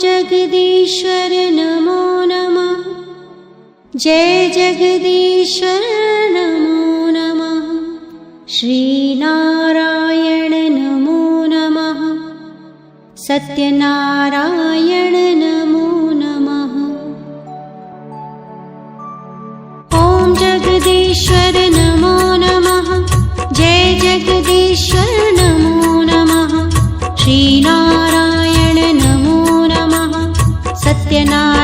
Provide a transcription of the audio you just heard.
जगदीश्वर नमो नमः। जय जगदीश्वर नमो नमः। श्रीनारायण नमो नमः। सत्यनारायण नमो नमः। ॐ जगदीश्वर नमो नमः। जय जगदीश्वर नमो नमः। श्रीनारायण नमो नमः। सत्यनारायण